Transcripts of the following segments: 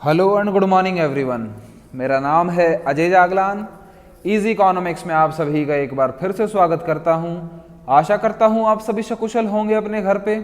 Hello and good morning everyone. मेरा नाम है अजय जागलान। इजी इकोनॉमिक्स में आप सभी का एक बार फिर से स्वागत करता हूं। आशा करता हूं आप सभी सकुशल होंगे अपने घर पे।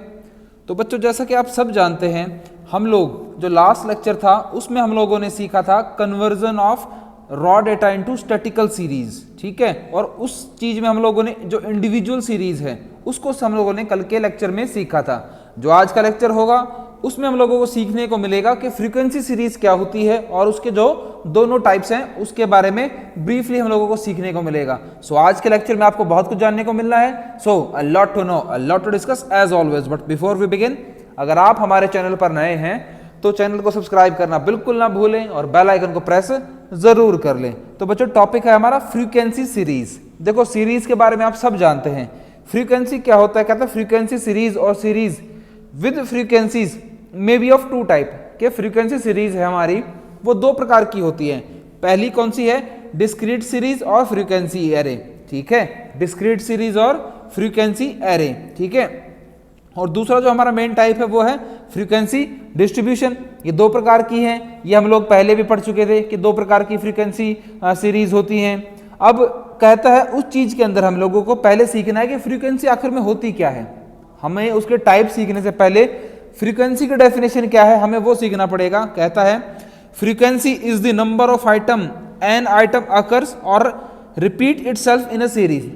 तो बच्चों, जैसा कि आप सब जानते हैं, हम लोग जो लास्ट लेक्चर था उसमें हम लोगों ने सीखा था conversion of raw data into statistical series. ठीक है, और उस चीज में हम लोगों ने जो इंडिविजुअल सीरीज है उसको हम लोगों ने कल के लेक्चर में सीखा था। जो आज का लेक्चर होगा उसमें हम लोगों को सीखने को मिलेगा कि फ्रीक्वेंसी सीरीज क्या होती है और उसके जो दोनों टाइप्स हैं उसके बारे में ब्रीफली हम लोगों को सीखने को मिलेगा। सो आज के लेक्चर में आपको बहुत कुछ जानने को मिलना है। So a lot to know, a lot to discuss as always. But before we begin, अगर आप हमारे चैनल पर नए हैं तो चैनल को सब्सक्राइब करना बिल्कुल ना भूलें और बेल आइकन को प्रेस जरूर कर लें। तो बच्चों, टॉपिक है हमारा फ्रीक्वेंसी सीरीज। देखो, सीरीज के बारे में आप सब जानते हैं। फ्रीक्वेंसी क्या होता है? कहता है फ्रीक्वेंसी सीरीज और series with frequencies may be of two type. के फ्रीक्वेंसी सीरीज है हमारी वो दो प्रकार की होती है। पहली कौन सी है? Discrete series or frequency array. ठीक है, discrete series or frequency array. ठीक है, और दूसरा जो हमारा मेन टाइप है वो है फ्रीक्वेंसी डिस्ट्रीब्यूशन। ये दो प्रकार की हैं। ये हम लोग पहले भी पढ़ चुके थे कि दो प्रकार की फ्रीक्वेंसी सीरीज होती हैं। अब कहता है उस चीज के अंदर हम लोगों को पहले सीखना है कि फ्रीक्वेंसी आखिर में होती क्या है। हमें उसके टाइप सीखने से पहले फ्रीक्वेंसी की डेफिनेशन क्या है हमें वो सीखना पड़ेगा। कहता है frequency is the number of item an item occurs और repeat itself in a series.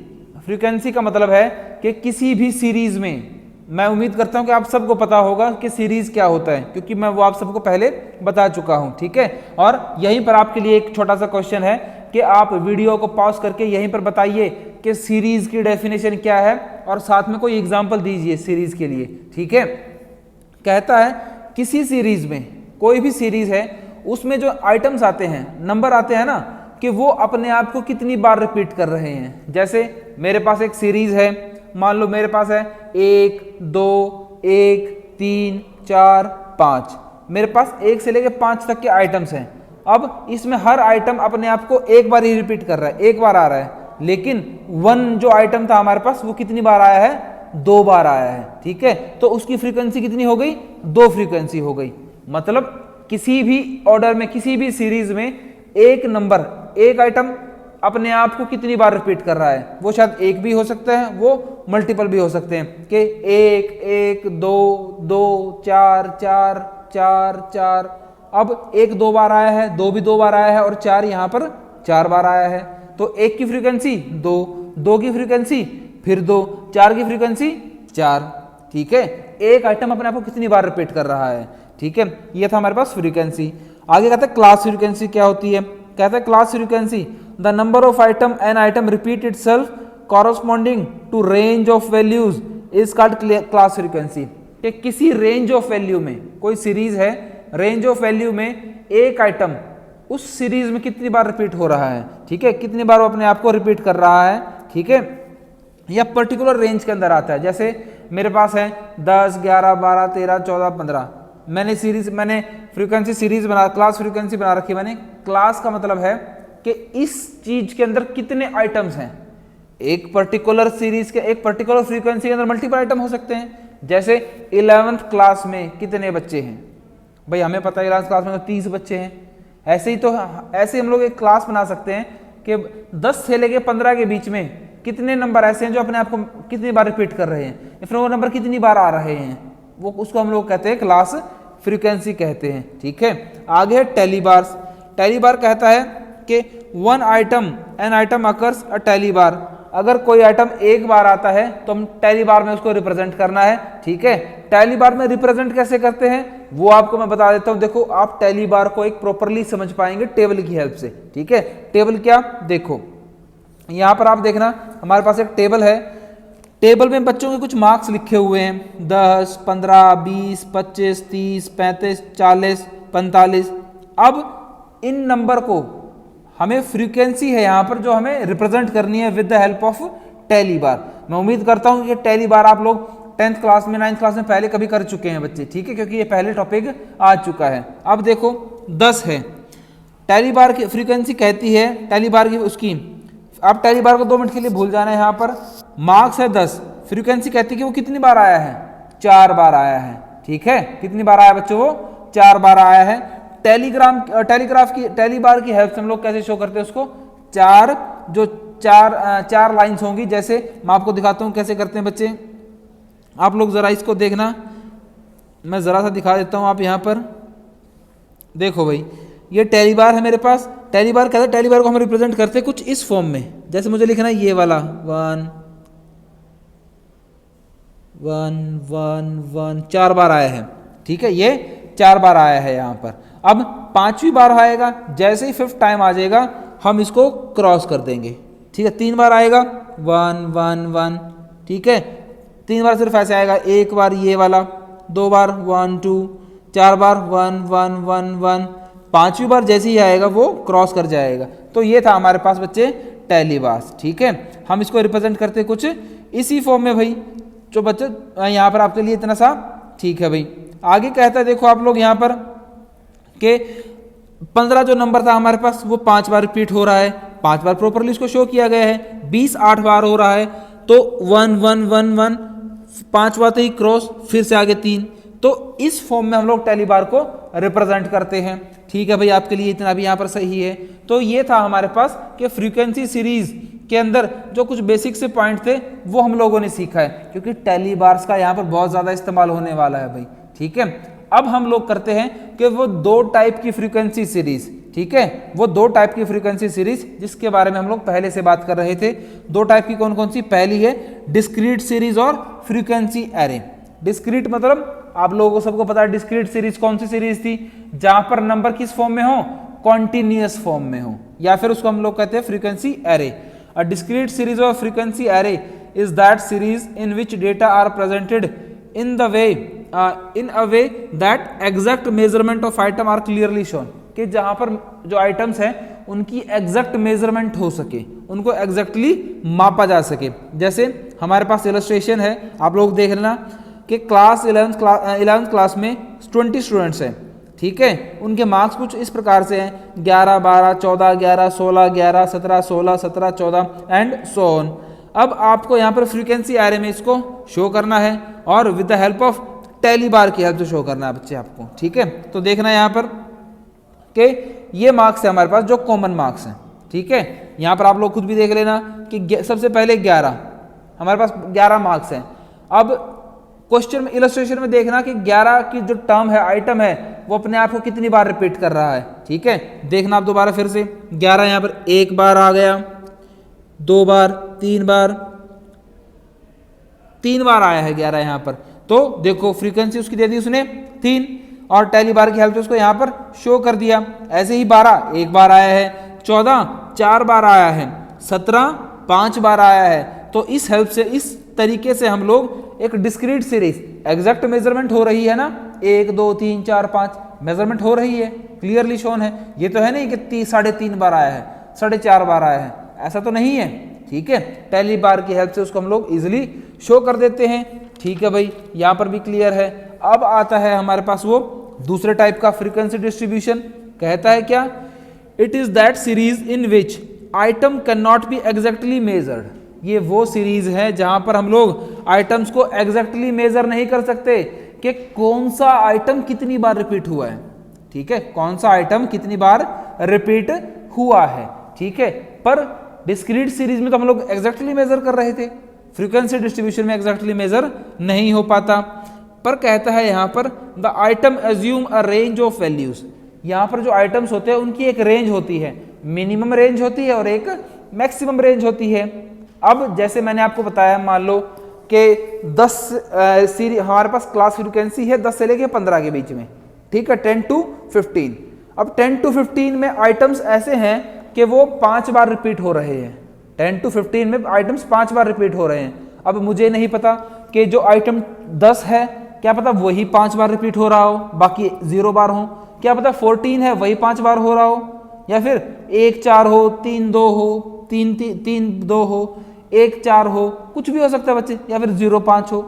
Frequency का मतलब है कि किसी भी सीरीज में, मैं उम्मीद करता हूं कि आप सबको पता होगा कि सीरीज क्या होता है, क्योंकि मैं वो आप सबको पहले बता चुका हूं। ठीक है, और यहीं पर आपके लिए एक छोटा सा क्वेश्चन है कि आप वीडियो को पॉज करके यहीं पर बताइए कि सीरीज की डेफिनेशन क्या है और साथ में कोई एग्जांपल दीजिए सीरीज के लिए। ठीक है, कहता है किसी सीरीज में, कोई भी सीरीज है उसमें जो आइटम्स आते हैं, नंबर आते हैं ना, कि वो अपने आप को कितनी बार रिपीट कर रहे हैं। जैसे मेरे पास एक सीरीज है, मान लो मेरे पास है 1 2 1 3 4 5। मेरे पास 1 से लेकर 5 तक के आइटम्स हैं। अब इसमें हर आइटम अपने आप को एक बार ही रिपीट कर रहा है, एक बार आ रहा है। लेकिन 1 जो आइटम था हमारे पास वो कितनी बार आया है? 2 बार आया है। ठीक है, तो उसकी फ्रीक्वेंसी कितनी हो गई? 2 फ्रीक्वेंसी हो गई। मतलब किसी भी ऑर्डर में, किसी भी सीरीज में एक नंबर, एक आइटम अपने आप को कितनी बार रिपीट कर रहा है। वो शायद एक भी हो सकता है, वो मल्टीपल भी हो सकते हैं कि 1 1 2 2 4 4 4 4। अब 1 2 बार आया है, 2 भी 2 बार आया है और 4 यहाँ पर 4 बार आया है। तो 1 की फ्रीक्वेंसी 2, 2 की फ्रीक्वेंसी फिर 2, 4 की फ्रीक्वेंसी 4। ठीक है, एक आइटम अपने आप को कितनी बार रिपीट कर रहा है। ठीक है, ये था हमारे पास फ्रीक्वेंसी। आगे कहता है क्लास फ्रीक्वेंसी क्या होती है। कहता है class frequency the number of item an item repeat itself corresponding to range of values is called class frequency. कि किसी रेंज ऑफ वैल्यू में, कोई सीरीज है, रेंज ऑफ वैल्यू में एक आइटम उस सीरीज में कितनी बार रिपीट हो रहा है। ठीक है, कितनी बार वो अपने आप को रिपीट कर रहा है। ठीक है, या पर्टिकुलर रेंज के अंदर आता है। जैसे मेरे पास है 10 11 12 13 14 15। मैंने फ्रीक्वेंसी सीरीज बना, क्लास फ्रीक्वेंसी बना रखी। मैंने क्लास का मतलब है कि इस चीज के अंदर कितने आइटम्स हैं। एक पर्टिकुलर सीरीज के, एक पर्टिकुलर फ्रीक्वेंसी के अंदर मल्टीपल आइटम हो सकते हैं। जैसे 11th क्लास में कितने बच्चे हैं? भाई हमें पता है 11th क्लास में तो 30 बच्चे हैं। ऐसे हम लोग एक क्लास बना सकते हैं कि 10 से लेके 15 के बीच में कितने नंबर ऐसे हैं जो अपने आप को कितनी बार रिपीट कर रहे हैं, या फिर वो नंबर कितनी बार आ रहे हैं। वो उसको हम लोग कहते हैं क्लास फ्रीक्वेंसी कहते हैं। ठीक है, आगे है टेली बार्स। टेली बार कहता है कि one item an item occurs a tally bar. अगर कोई आइटम एक बार आता है तो हम टेली बार में उसको रिप्रेजेंट करना है। ठीक है, टेली बार में रिप्रेजेंट कैसे करते हैं वो आपको मैं बता देता हूं। देखो, आप टेली बार को एक प्रॉपरली समझ पाएंगे टेबल की हेल्प से। ठीक है, टेबल क्या? देखो यहां पर आप देखना, हमारे पास एक टेबल है। टेबल में बच्चों के कुछ मार्क्स लिखे हुए हैं, 10 15 20 25 30 35 40 45। अब इन नंबर को हमें फ्रीक्वेंसी है यहाँ पर जो हमें रिप्रेजेंट करनी है with the help of tally bar. मैं उम्मीद करता हूँ कि टेली बार आप लोग 10th क्लास में, 9th क्लास में पहले कभी कर चुके हैं बच्चे। ठीक है, क्योंकि ये पहले टॉपिक आ चुका है। अब देखो 10 है, टेली बार की फ्रीक्वेंसी कहती है, टेली बार की उसकी, आप टेली बार को 2 मिनट के लिए भूल जाना है। यहाँ पर मार्क्स है 10, फ्रीक्वेंसी कहती है कि वो कितनी बार आया है? 4 बार आया है। ठीक है, कितनी बार आया बच्चों? वो 4 बार आया है। टैली बार की हेल्प से हम लोग कैसे शो करते हैं उसको, चार लाइंस होंगी। जैसे मैं आपको दिखाता हूं कैसे करते हैं बच्चे, आप लोग जरा इसको देखना, मैं जरा सा दिखा देता हूं। आप यहां पर देखो भाई, ये टैली बार है मेरे पास। टैली बार क्या है, टैली बार को हम रिप्रेजेंट करते हैं कुछ इस फॉर्म में। जैसे मुझे लिखना है ये वाला 1 1 1 1, 4 बार आया है, ठीक है, ये 4 बार आया है यहाँ पर। अब 5वीं बार आएगा, जैसे ही 5th टाइम आ जाएगा हम इसको क्रॉस कर देंगे, ठीक है। 3 बार आएगा 1 1 1, ठीक है, 3 बार सिर्फ ऐसे आएगा, 1 बार ये वाला, 2 बार 1 2, 4 बार 1 1 1 1, 5वीं बार जैसे ही आएगा वो क्रॉस कर जाएगा। तो ये था हमारे पास बच्चे टैली बार्स, ठीक है। हम इसको रिप्रेजेंट करते कुछ इसी फॉर्म में भाई, जो बच्चे यहाँ पर आपके लिए इतना सा ठीक है भाई। आगे कहता है देखो आप लोग यहाँ पर कि 15 जो नंबर था हमारे पास वो 5 बार रिपीट हो रहा है, 5 बार प्रॉपरली इसको शो किया गया है। 20 8 बार हो रहा है, तो 1 1 1 1, 5 बार ही क्रॉस, फिर से आगे 3। तो इस फॉर्म में हम लोग टैली बार को रिप्रेजेंट करते हैं, ठीक है भाई। आपके लिए इतना भी यहाँ पर सही है। तो ये था हमारे पास कि फ्रीक्वेंसी सीरीज के अंदर जो कुछ बेसिक से पॉइंट थे वो हम लोगों ने सीखा है, क्योंकि टैली बार्स का यहाँ पर बहुत ज़्यादा इस्तेमाल होने वाला है भाई, ठीक है। अब हम लोग करते हैं कि वो 2 टाइप की फ्रीक्वेंसी सीरीज, ठीक है, वो 2 टाइप की फ्रीक्वेंसी सीरीज जिसके बारे में हम लोग पहले से बात कर रहे थे। 2 टाइप की कौन कौन सी, पहली है discrete series or frequency array. Discrete मतलब आप लोगों को सबको पता है डिस्क्रीट सीरीज कौन सी सीरीज थी, जहां पर नंबर किस फॉर्म में हो, कॉन्टिन्यूअस फॉर्म में हो, या फिर उसको हम लोग कहते हैं frequency array. A discrete series or frequency array is that series in which data are presented in a way that exact measurement of item are clearly shown, कि जहां पर जो आइटम्स हैं उनकी एग्जैक्ट मेजरमेंट हो सके, उनको एग्जैक्टली मापा जा सके। जैसे हमारे पास इलस्ट्रेशन है, आप लोग देख लेना कि क्लास 11th क्लास में 20 स्टूडेंट्स हैं, ठीक है। उनके मार्क्स कुछ इस प्रकार से हैं 11 12 14 11 16 11 17 16 17 14 एंड सो ऑन। अब आपको यहाँ पर फ्रीक्वेंसी एरे में इसको शो करना है और with the help of tally bar की हेल्प से शो करना है बच्चे आपको, ठीक है। तो देखना है यहाँ पर कि ये मार्क्स है हमारे पास जो कॉमन मार्क्स हैं, ठीक है। यहाँ पर आप लोग खुद भी देख लेना कि सबसे पहले 11 हमारे पास 11 मार्क्स हैं। अब क्वेश्चन में इलस्ट्रेशन में देखना कि 11 की जो टर्म है, आइटम है, वो अपने आप को कितनी बार रिपीट कर रहा है, ठीक है। देखना आप दोबारा फिर से 11 यहाँ पर 1 बार आ गया, 2 बार, 3 बार, 3 बार आया है 11 यहाँ पर। तो देखो फ्रीक्वेंसी उसकी दे दी उसने 3 और टैली बार की हेल्प से उसको यहाँ पर शो कर दिया। ऐसे ही 12 1 बार आया है, 14 4 बार आया है, 17 5 बार आया है। तो इस हेल्प से, इस तरीके से हम लोग एक डिस्क्रीट सीरीज, एग्जैक्ट मेजरमेंट हो रही है ना, 1 2 3 4 5 मेजरमेंट हो रही है, क्लियरली शोन है। ये तो है नहीं कि 3.5 बार आया है, 4.5 बार आया है, ऐसा तो नहीं है, ठीक है। टैली बार की हेल्प से उसको हम लोग इजिली शो कर देते हैं, ठीक है भाई। यहाँ पर भी क्लियर है। अब आता है हमारे पास वो दूसरे टाइप का फ्रीक्वेंसी डिस्ट्रीब्यूशन। कहता है क्या, it is that series in which item can not be exactly measured. ये वो सीरीज है जहां पर हम लोग आइटम्स को एग्जैक्टली मेजर नहीं कर सकते कि कौन सा आइटम कितनी बार रिपीट हुआ है, ठीक है, कौन सा आइटम कितनी बार रिपीट हुआ है, ठीक है। पर डिस्क्रीट सीरीज में तो हम लोग एग्जैक्टली मेजर कर रहे थे, फ्रीक्वेंसी डिस्ट्रीब्यूशन में एग्जैक्टली मेजर नहीं हो पाता। पर कहता है यहाँ पर the item assume a range of values. यहाँ पर जो आइटम्स होते हैं उनकी एक रेंज होती है, मिनिमम रेंज होती है और एक मैक्सिमम रेंज होती है। अब जैसे मैंने आपको बताया, मान लो कि 10 सीरीज हमारे पास क्लास फ्रीक्वेंसी है 10 से लेके 15 के बीच में, ठीक है, 10 to 15। अब 10 to 15 में आइटम्स ऐसे हैं कि वो 5 बार रिपीट हो रहे हैं, 10 to 15 में आइटम्स 5 बार रिपीट हो रहे हैं। अब मुझे नहीं पता कि जो आइटम 10 है, क्या पता वही 5 बार रिपीट हो रहा हो, बाकी 0 बार हो, क्या पता 14 है वही 5 बार हो रहा हो, या फिर 1 4 हो, 3 2 हो, 3 2 हो, 1 4 हो, कुछ भी हो सकता है बच्चे, या फिर 0 5 हो।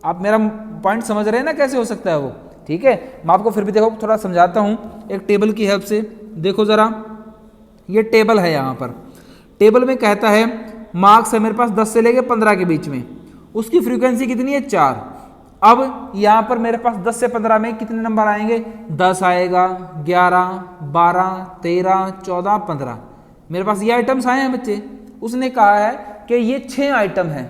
आप मेरा पॉइंट समझ रहे हैं ना कैसे हो सकता है वो, ठीक है। मैं आपको फिर भी देखो थोड़ा समझाता हूँ एक टेबल की हेल्प से। देखो जरा, ये टेबल है, यहाँ पर टेबल में कहता है मार्क्स है मेरे पास 10 से लेके 15 के बीच में, उसकी फ्रीक्वेंसी कितनी है 4। अब यहां पर मेरे पास 10 से 15 में कितने नंबर आएंगे? 10 आएगा, 11, 12, 13, 14, 15। मेरे पास ये आइटम्स आए हैं बच्चे। उसने कहा है कि ये 6 आइटम है।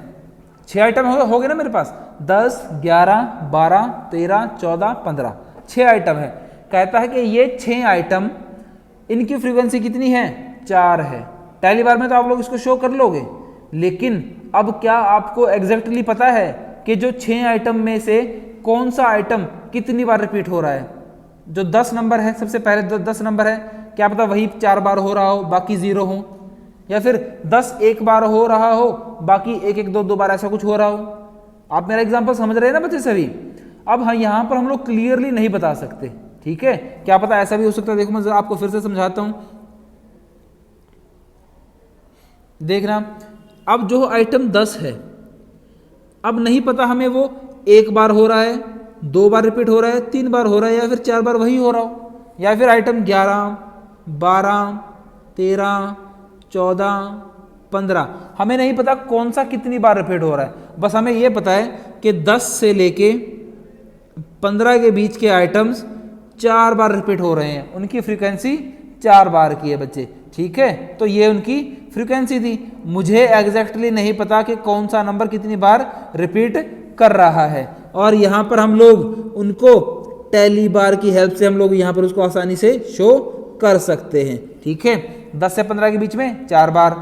6 आइटम हो गए ना मेरे पास, 10, 11, 12, 13, 14, 15, 6 आइटम है। कहता है कि ये 6 आइटम, इनकी फ्रीक्वेंसी कितनी है? 4 है। पहली बार में तो आप लोग इसको शो कर लोगे, लेकिन अब क्या आपको एग्जैक्टली पता है कि जो 6 आइटम में से कौन सा आइटम कितनी बार रिपीट हो रहा है? जो 10 नंबर है, सबसे पहले 10 नंबर है, क्या पता वही 4 बार हो रहा हो, बाकी 0 हो, या फिर 10 एक बार हो रहा हो, बाकी 1-1, 2-2 बार ऐसा कुछ हो रहा हो। आप मेरा एग्जांपल समझ रहे हैं ना बच्चे सभी? अब हाँ, यहाँ पर हम लोग क्लियरली नहीं बता सकते, ठीक है? क्या पता ऐसा भी हो सकता है। देखो मैं आपको फिर से समझाता हूं, देखना। अब जो आइटम 10 है, अब नहीं पता हमें वो 1 बार हो रहा है, 2 बार रिपीट हो रहा है, 3 बार हो रहा है, या फिर 4 बार वही हो रहा हो, या फिर आइटम 11, 12, 13, 14, 15, हमें नहीं पता कौन सा कितनी बार रिपीट हो रहा है। बस हमें यह पता है कि 10 से लेके 15 के बीच के आइटम्स 4 बार रिपीट हो रहे हैं, उनकी फ्रीक्वेंसी 4 बार की है बच्चे, ठीक है? तो ये उनकी फ्रीक्वेंसी थी। मुझे एग्जैक्टली नहीं पता कि कौन सा नंबर कितनी बार रिपीट कर रहा है, और यहाँ पर हम लोग उनको टैली बार की हेल्प से हम लोग यहाँ पर उसको आसानी से शो कर सकते हैं, ठीक है? 10 से 15 के बीच में 4 बार,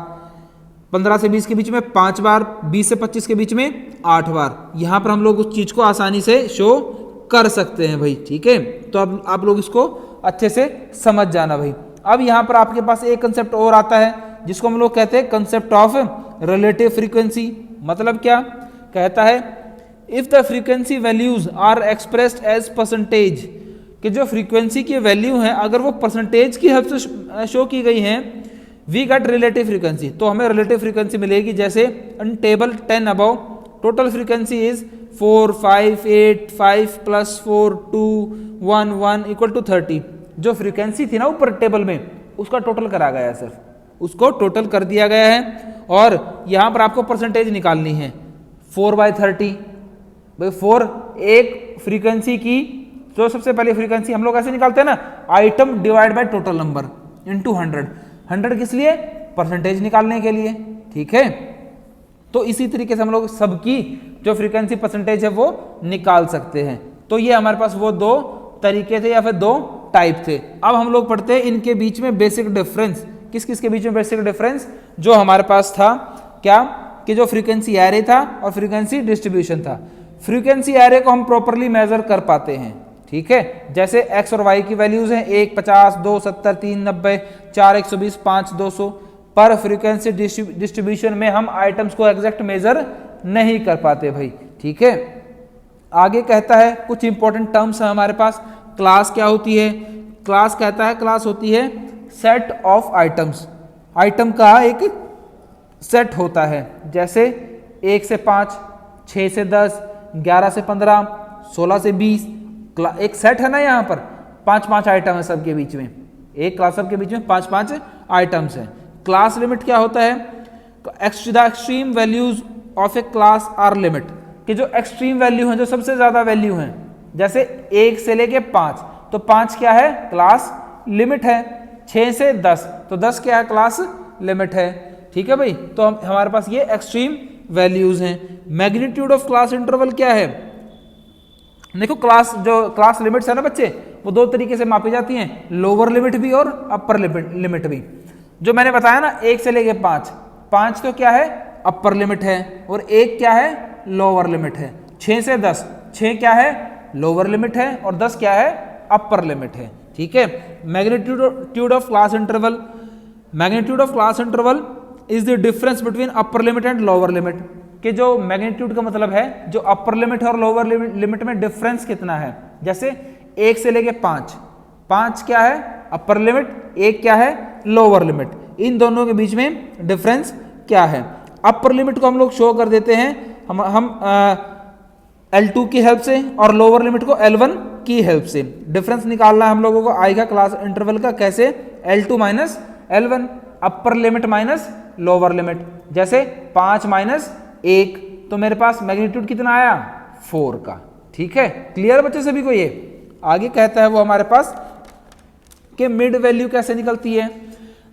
15 से 20 के बीच में 5 बार, 20 से 25 के बीच में 8 बार। यहाँ पर हम लोग उस चीज को आसानी से शो कर सकते हैं भाई, ठीक है? तो अब आप लोग इसको अच्छे से समझ जाना भाई। अब यहाँ पर आपके पास एक कंसेप्ट और आता है जिसको हम लोग कहते हैं कंसेप्ट ऑफ रिलेटिव फ्रीक्वेंसी। मतलब क्या कहता है? If the frequency values are expressed as percentage, कि जो फ्रीक्वेंसी की वैल्यू है अगर वो परसेंटेज की हेल्प से शो की गई है, वी गट रिलेटिव फ्रीक्वेंसी, तो हमें रिलेटिव फ्रीक्वेंसी मिलेगी। जैसे इन table 10 above total frequency is 4, 5, 8, 5 + 4, 2, 1, 1 = 30। जो फ्रीक्वेंसी थी ना ऊपर टेबल में, उसका टोटल करा गया है, सिर्फ उसको टोटल कर दिया गया है। और यहां पर आपको परसेंटेज निकालनी है 4/30। भाई 4 एक फ्रीक्वेंसी की, जो सबसे पहले फ्रीक्वेंसी हम लोग ऐसे निकालते हैं ना, item divide by total number into 100। 100 किस लिए? परसेंटेज निकालने के लिए, ठीक है? तो इसी तरीके से हम लोग सबकी जो फ्रीक्वेंसी परसेंटेज है वो निकाल सकते हैं। तो ये हमारे पास वो 2 तरीके थे या फिर 2 टाइप थे। अब हम लोग पढ़ते हैं इनके बीच में बेसिक डिफरेंस। किस किस के बीच में बेसिक डिफरेंस जो हमारे पास था? क्या कि जो फ्रीक्वेंसी एरे था और फ्रीक्वेंसी डिस्ट्रीब्यूशन था। फ्रीक्वेंसी एरे को हम प्रॉपरली मेजर कर पाते हैं, ठीक है? जैसे एक्स और वाई की वैल्यूज हैं 1, 50, 2, 70, 3, 90, 4, 120, 5, 200। पर फ्रीक्वेंसी डिस्ट्रीब्यूशन में हम आइटम्स को एग्जैक्ट मेजर नहीं कर पाते भाई, ठीक है? आगे कहता है कुछ इंपॉर्टेंट टर्म्स है हमारे पास। क्लास क्या होती है? क्लास कहता है क्लास होती है सेट ऑफ आइटम्स। आइटम का एक सेट होता है, जैसे 1 से 5, 6 से 10, 11 से 15, 16 से 20। एक सेट है ना, यहाँ पर 5-5 आइटम है सबके बीच में, एक क्लास सब के बीच में 5-5 आइटम्स हैं। क्लास लिमिट क्या होता है? The extreme values of a class are limit, कि जो एक्सट्रीम वैल्यू है, जो सबसे ज्यादा वैल्यू है, जैसे 1 से लेके 5, तो 5 क्या है? क्लास लिमिट है। 6 से 10, तो 10 क्या है? क्लास लिमिट है, ठीक है भाई? तो हमारे पास ये एक्सट्रीम वैल्यूज हैं। मैग्नीट्यूड ऑफ क्लास इंटरवल क्या है? देखो जो क्लास लिमिट्स है ना बच्चे, वो 2 तरीके से मापी जाती हैं, लोअर लिमिट भी और अपर लिमिट भी। जो मैंने बताया ना 1 से लेके 5 तो क्या है? अपर लिमिट है, और 1 क्या है? लोअर लिमिट है। 6 से 10, 6 क्या है? लोअर लिमिट है, और 10 क्या है? अपर लिमिट है, ठीक है? Magnitude of class interval, magnitude of class interval is the difference between upper limit and lower limit. कि जो मैग्नीट्यूड का मतलब है जो अपर लिमिट और लोअर लिमिट में डिफरेंस कितना है। जैसे 1 से लेके 5 क्या है? अपर लिमिट, 1 क्या है? Lower limit. इन दोनों के बीच में डिफरेंस क्या है? अपर लिमिट को हम लोग शो कर देते हैं हम L2 की हेल्प से, और लोअर लिमिट को L1 की हेल्प से। डिफरेंस निकालना हम लोगों को आएगा क्लास इंटरवल का, कैसे? L2 minus L1, upper limit minus lower limit. जैसे 5 माइनस 1, तो मेरे पास मैग्नीट्यूड कितना आया? 4 का, ठीक है, क्लियर बच्चे सभी को। ये आगे कहता है वो हमारे पास कि मिड वैल्यू कैसे निकलती है।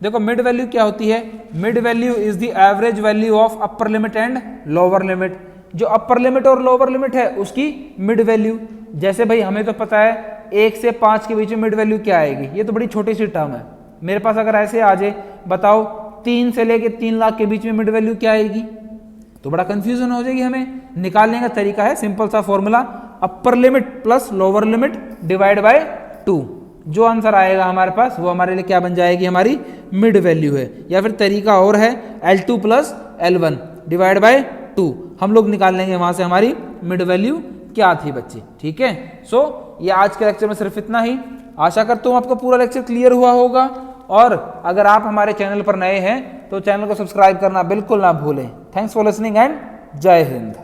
देखो मिड वैल्यू क्या होती है, mid value is the average value of upper limit and lower limit. जो अपर लिमिट और लोअर लिमिट है उसकी मिड वैल्यू। जैसे भाई हमें तो पता है 1 से 5 के बीच में मिड वैल्यू क्या आएगी, ये तो बड़ी छोटी सी टर्म है। मेरे पास अगर ऐसे आ जाए बताओ 3 से लेके 3 लाख के बीच में मिड वैल्यू क्या आएगी, तो बड़ा कंफ्यूजन हो जाएगी। हमें निकालने का तरीका है सिंपल सा formula, upper limit plus lower limit divide by 2। जो आंसर आएगा हमारे पास वो हमारे लिए क्या बन जाएगी, हमारी मिड वैल्यू है। या फिर तरीका और है L2 plus L1 divide by 2, हम लोग निकाल लेंगे वहां से हमारी मिड वैल्यू क्या थी बच्चे। ठीक है, सो ये आज के लेक्चर में सिर्फ इतना ही। आशा करता हूँ आपको पूरा लेक्चर क्लियर हुआ होगा। और अगर आप हमारे चैनल पर नए हैं तो चैनल को सब्सक्राइब करना बिल्कुल ना भूलें। थैंक्स फॉर लिसनिंग एंड जय हिंद।